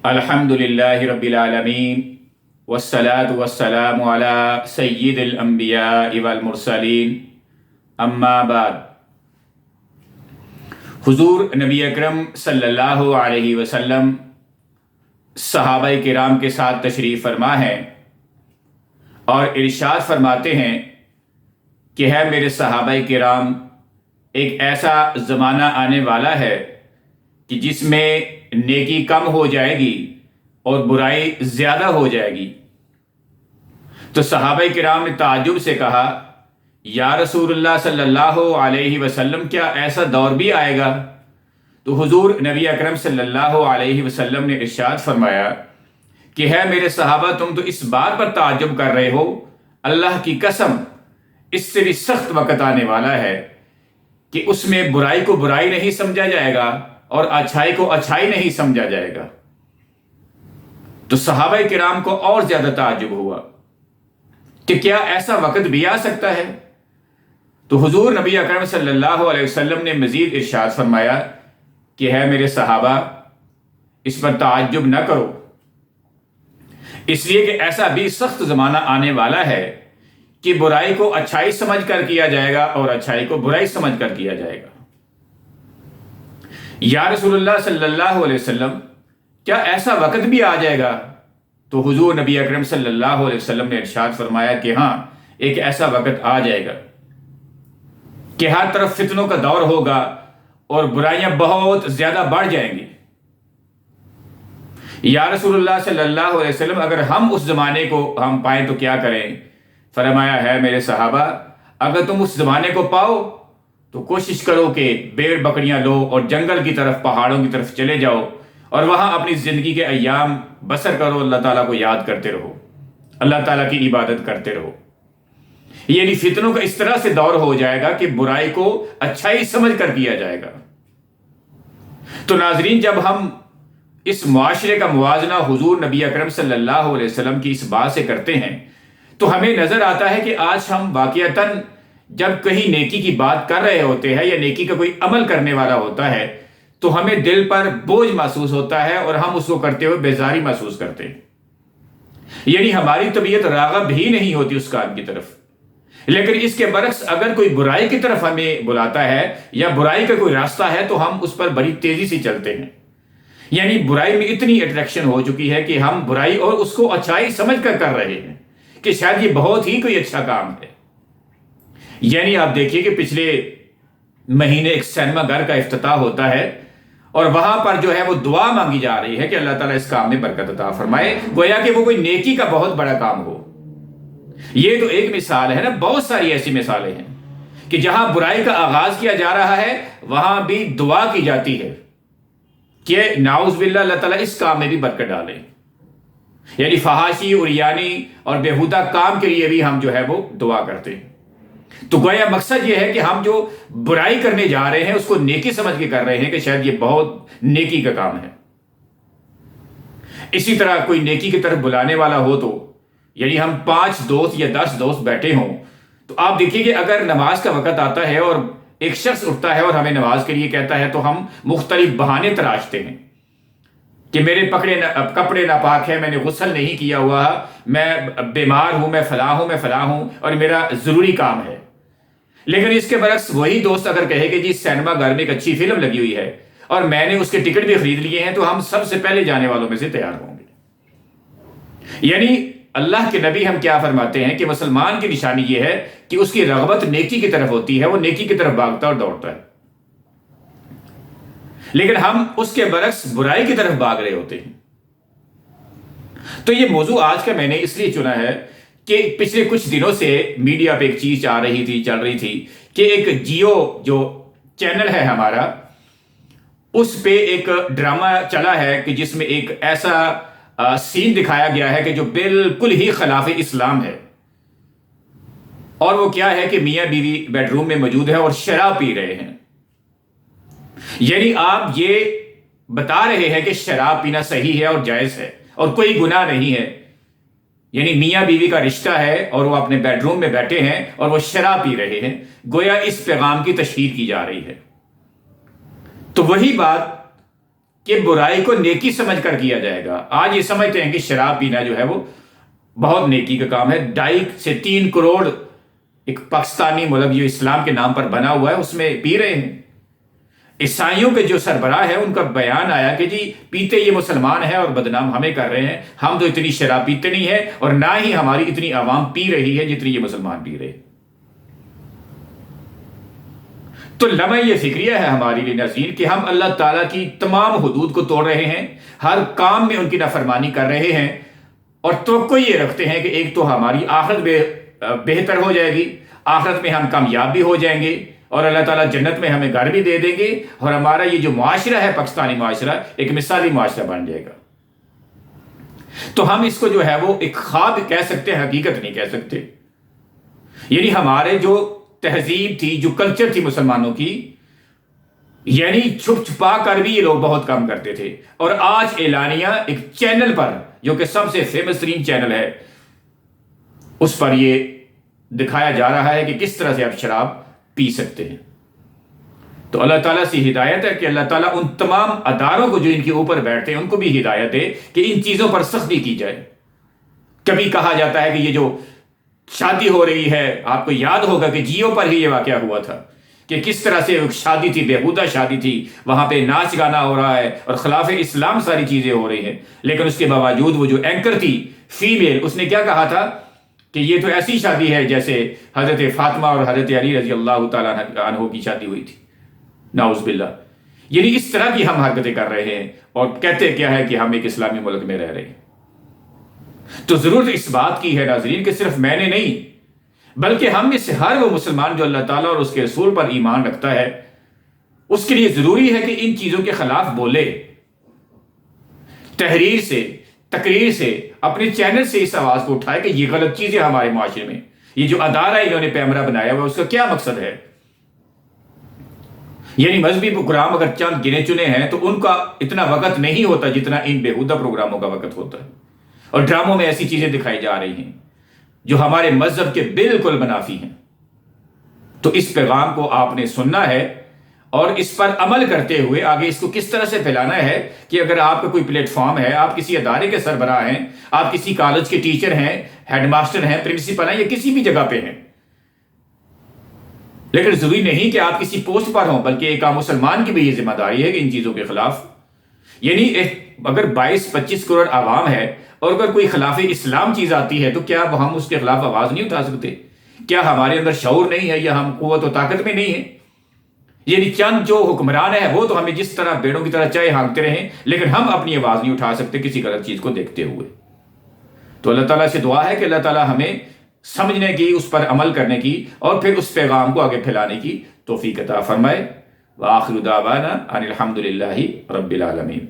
الحمدللہ رب العالمین والصلاة والسلام علی سید الانبیاء والمرسلین اما بعد۔ حضور نبی اکرم صلی اللہ علیہ وسلم صحابہ کرام کے ساتھ تشریف فرما ہیں اور ارشاد فرماتے ہیں کہ ہے میرے صحابہ کرام، ایک ایسا زمانہ آنے والا ہے کہ جس میں نیکی کم ہو جائے گی اور برائی زیادہ ہو جائے گی۔ تو صحابہ کرام نے تعجب سے کہا، یا رسول اللہ صلی اللہ علیہ وسلم، کیا ایسا دور بھی آئے گا؟ تو حضور نبی اکرم صلی اللہ علیہ وسلم نے ارشاد فرمایا کہ ہے میرے صحابہ، تم تو اس بات پر تعجب کر رہے ہو، اللہ کی قسم اس سے بھی سخت وقت آنے والا ہے کہ اس میں برائی کو برائی نہیں سمجھا جائے گا اور اچھائی کو اچھائی نہیں سمجھا جائے گا۔ تو صحابہ کرام کو اور زیادہ تعجب ہوا کہ کیا ایسا وقت بھی آ سکتا ہے؟ تو حضور نبی اکرم صلی اللہ علیہ وسلم نے مزید ارشاد فرمایا کہ ہے میرے صحابہ، اس پر تعجب نہ کرو، اس لیے کہ ایسا بھی سخت زمانہ آنے والا ہے کہ برائی کو اچھائی سمجھ کر کیا جائے گا اور اچھائی کو برائی سمجھ کر کیا جائے گا۔ یا رسول اللہ صلی اللہ علیہ وسلم، کیا ایسا وقت بھی آ جائے گا؟ تو حضور نبی اکرم صلی اللہ علیہ وسلم نے ارشاد فرمایا کہ ہاں، ایک ایسا وقت آ جائے گا کہ ہر طرف فتنوں کا دور ہوگا اور برائیاں بہت زیادہ بڑھ جائیں گی۔ یا رسول اللہ صلی اللہ علیہ وسلم، اگر ہم اس زمانے کو ہم پائیں تو کیا کریں؟ فرمایا ہے میرے صحابہ، اگر تم اس زمانے کو پاؤ تو کوشش کرو کہ بھیڑ بکریاں لو اور جنگل کی طرف، پہاڑوں کی طرف چلے جاؤ اور وہاں اپنی زندگی کے ایام بسر کرو، اللہ تعالیٰ کو یاد کرتے رہو، اللہ تعالیٰ کی عبادت کرتے رہو۔ یعنی فتنوں کا اس طرح سے دور ہو جائے گا کہ برائی کو اچھائی سمجھ کر کیا جائے گا۔ تو ناظرین، جب ہم اس معاشرے کا موازنہ حضور نبی اکرم صلی اللہ علیہ وسلم کی اس بات سے کرتے ہیں تو ہمیں نظر آتا ہے کہ آج ہم واقعتاً جب کہیں نیکی کی بات کر رہے ہوتے ہیں یا نیکی کا کوئی عمل کرنے والا ہوتا ہے تو ہمیں دل پر بوجھ محسوس ہوتا ہے اور ہم اس کو کرتے ہوئے بیزاری محسوس کرتے ہیں، یعنی ہماری طبیعت راغب ہی نہیں ہوتی اس کام کی طرف۔ لیکن اس کے برعکس اگر کوئی برائی کی طرف ہمیں بلاتا ہے یا برائی کا کوئی راستہ ہے تو ہم اس پر بڑی تیزی سے چلتے ہیں، یعنی برائی میں اتنی اٹریکشن ہو چکی ہے کہ ہم برائی اور اس کو اچھائی سمجھ کر کر رہے ہیں کہ شاید یہ بہت ہی کوئی اچھا کام ہے۔ یعنی آپ دیکھیے کہ پچھلے مہینے ایک سینما گھر کا افتتاح ہوتا ہے اور وہاں پر جو ہے وہ دعا مانگی جا رہی ہے کہ اللہ تعالیٰ اس کام میں برکت عطا فرمائے، گویا کہ وہ کوئی نیکی کا بہت بڑا کام ہو۔ یہ تو ایک مثال ہے نا، بہت ساری ایسی مثالیں ہیں کہ جہاں برائی کا آغاز کیا جا رہا ہے وہاں بھی دعا کی جاتی ہے کہ نعوذ باللہ اللہ تعالیٰ اس کام میں بھی برکت ڈالے۔ یعنی فحاشی، عریانی اور بیہودہ کام کے لیے بھی ہم جو ہے وہ دعا کرتے ہیں۔ تو گویا مقصد یہ ہے کہ ہم جو برائی کرنے جا رہے ہیں اس کو نیکی سمجھ کے کر رہے ہیں کہ شاید یہ بہت نیکی کا کام ہے۔ اسی طرح کوئی نیکی کی طرف بلانے والا ہو تو، یعنی ہم 5 دوست یا 10 دوست بیٹھے ہوں تو آپ دیکھیے کہ اگر نماز کا وقت آتا ہے اور ایک شخص اٹھتا ہے اور ہمیں نماز کے لیے کہتا ہے تو ہم مختلف بہانے تراشتے ہیں کہ میرے کپڑے ناپاک ہیں، میں نے غسل نہیں کیا ہوا، میں بیمار ہوں، میں فلاں ہوں اور میرا ضروری کام ہے۔ لیکن اس کے برعکس وہی دوست اگر کہے کہ جی سینما گھر میں ایک اچھی فلم لگی ہوئی ہے اور میں نے اس کے ٹکٹ بھی خرید لیے ہیں تو ہم سب سے پہلے جانے والوں میں سے تیار ہوں گے۔ یعنی اللہ کے نبی ہم کیا فرماتے ہیں کہ مسلمان کی نشانی یہ ہے کہ اس کی رغبت نیکی کی طرف ہوتی ہے، وہ نیکی کی طرف بھاگتا اور دوڑتا ہے، لیکن ہم اس کے برعکس برائی کی طرف بھاگ رہے ہوتے ہیں۔ تو یہ موضوع آج کا میں نے اس لیے چنا ہے کہ پچھلے کچھ دنوں سے میڈیا پہ ایک چیز چل رہی تھی کہ ایک جیو جو چینل ہے ہمارا، اس پہ ایک ڈرامہ چلا ہے کہ جس میں ایک ایسا سین دکھایا گیا ہے کہ جو بالکل ہی خلاف اسلام ہے، اور وہ کیا ہے کہ میاں بیوی بیڈ روم میں موجود ہیں اور شراب پی رہے ہیں۔ یعنی آپ یہ بتا رہے ہیں کہ شراب پینا صحیح ہے اور جائز ہے اور کوئی گناہ نہیں ہے، یعنی میاں بیوی کا رشتہ ہے اور وہ اپنے بیڈ روم میں بیٹھے ہیں اور وہ شراب پی رہے ہیں، گویا اس پیغام کی تشہیر کی جا رہی ہے۔ تو وہی بات کہ برائی کو نیکی سمجھ کر کیا جائے گا۔ آج یہ سمجھتے ہیں کہ شراب پینا جو ہے وہ بہت نیکی کا کام ہے۔ 2.5 سے 3 کروڑ ایک پاکستانی ملک جو اسلام کے نام پر بنا ہوا ہے اس میں پی رہے ہیں۔ عیسائیوں کے جو سربراہ ہے ان کا بیان آیا کہ جی پیتے یہ مسلمان ہے اور بدنام ہمیں کر رہے ہیں، ہم تو اتنی شراب پیتے نہیں ہے اور نہ ہی ہماری اتنی عوام پی رہی ہے جتنی یہ مسلمان پی رہے۔ تو لمحہ یہ فکریہ ہے ہمارے لیے ناظرین کہ ہم اللہ تعالیٰ کی تمام حدود کو توڑ رہے ہیں، ہر کام میں ان کی نافرمانی کر رہے ہیں، اور توقع یہ رکھتے ہیں کہ ایک تو ہماری آخرت بہتر ہو جائے گی، آخرت میں ہم کامیاب بھی ہو جائیں گے اور اللہ تعالیٰ جنت میں ہمیں گھر بھی دے دیں گے، اور ہمارا یہ جو معاشرہ ہے پاکستانی معاشرہ ایک مثالی معاشرہ بن جائے گا۔ تو ہم اس کو جو ہے وہ ایک خواب کہہ سکتے ہیں، حقیقت نہیں کہہ سکتے۔ یعنی ہمارے جو تہذیب تھی، جو کلچر تھی مسلمانوں کی، یعنی چھپ چھپا کر بھی یہ لوگ بہت کام کرتے تھے، اور آج اعلانیہ ایک چینل پر جو کہ سب سے فیمس ترین چینل ہے اس پر یہ دکھایا جا رہا ہے کہ کس طرح سے آپ شراب پی سکتے ہیں۔ تو اللہ تعالیٰ سے ہدایت ہے کہ اللہ تعالیٰ ان تمام اداروں کو جو ان کے اوپر بیٹھتے ہیں ان کو بھی ہدایت دے کہ ان چیزوں پر سختی کی جائے۔ کبھی کہا جاتا ہے کہ یہ جو شادی ہو رہی ہے، آپ کو یاد ہوگا کہ جیو پر ہی یہ واقعہ ہوا تھا کہ کس طرح سے شادی تھی، بےہودہ شادی تھی، وہاں پہ ناچ گانا ہو رہا ہے اور خلاف اسلام ساری چیزیں ہو رہی ہیں، لیکن اس کے باوجود وہ جو اینکر تھی فیمیل، اس نے کیا کہا تھا کہ یہ تو ایسی شادی ہے جیسے حضرت فاطمہ اور حضرت علی رضی اللہ تعالیٰ عنہ کی شادی ہوئی تھی، نعوذ باللہ۔ یعنی اس طرح کی ہم حرکتیں کر رہے ہیں اور کہتے کیا ہے کہ ہم ایک اسلامی ملک میں رہ رہے ہیں۔ تو ضرورت اس بات کی ہے ناظرین کہ صرف میں نے نہیں بلکہ ہم میں سے ہر وہ مسلمان جو اللہ تعالیٰ اور اس کے رسول پر ایمان رکھتا ہے، اس کے لیے ضروری ہے کہ ان چیزوں کے خلاف بولے، تحریر سے، تقریر سے، اپنے چینل سے اس آواز کو اٹھائے کہ یہ غلط چیزیں ہمارے معاشرے میں، یہ جو ادارہ انہوں نے پیمرا بنایا ہوا اس کا کیا مقصد ہے۔ یعنی مذہبی پروگرام اگر چند گنے چنے ہیں تو ان کا اتنا وقت نہیں ہوتا جتنا ان بےہودہ پروگراموں کا وقت ہوتا ہے، اور ڈراموں میں ایسی چیزیں دکھائی جا رہی ہیں جو ہمارے مذہب کے بالکل منافی ہیں۔ تو اس پیغام کو آپ نے سننا ہے اور اس پر عمل کرتے ہوئے آگے اس کو کس طرح سے پھیلانا ہے کہ اگر آپ کا کوئی پلیٹ فارم ہے، آپ کسی ادارے کے سربراہ ہیں، آپ کسی کالج کے ٹیچر ہیں، ہیڈ ماسٹر ہیں، پرنسپل ہیں، یا کسی بھی جگہ پہ ہیں، لیکن ضروری نہیں کہ آپ کسی پوسٹ پر ہوں، بلکہ ایک عام مسلمان کی بھی یہ ذمہ داری ہے کہ ان چیزوں کے خلاف، یعنی اگر 22-25 کروڑ عوام ہے اور اگر کوئی خلاف اسلام چیز آتی ہے تو کیا ہم اس کے خلاف آواز نہیں اٹھا سکتے؟ کیا ہمارے اندر شعور نہیں ہے یا ہم قوت و طاقت میں نہیں ہیں؟ یعنی چند جو حکمران ہیں وہ تو ہمیں جس طرح بیڑوں کی طرح چائے ہانکتے رہیں، لیکن ہم اپنی آواز نہیں اٹھا سکتے کسی غلط چیز کو دیکھتے ہوئے۔ تو اللہ تعالیٰ سے دعا ہے کہ اللہ تعالیٰ ہمیں سمجھنے کی، اس پر عمل کرنے کی اور پھر اس پیغام کو آگے پھیلانے کی توفیق عطا فرمائے۔ وآخر دعوانا ان الحمد للہ رب العالمین۔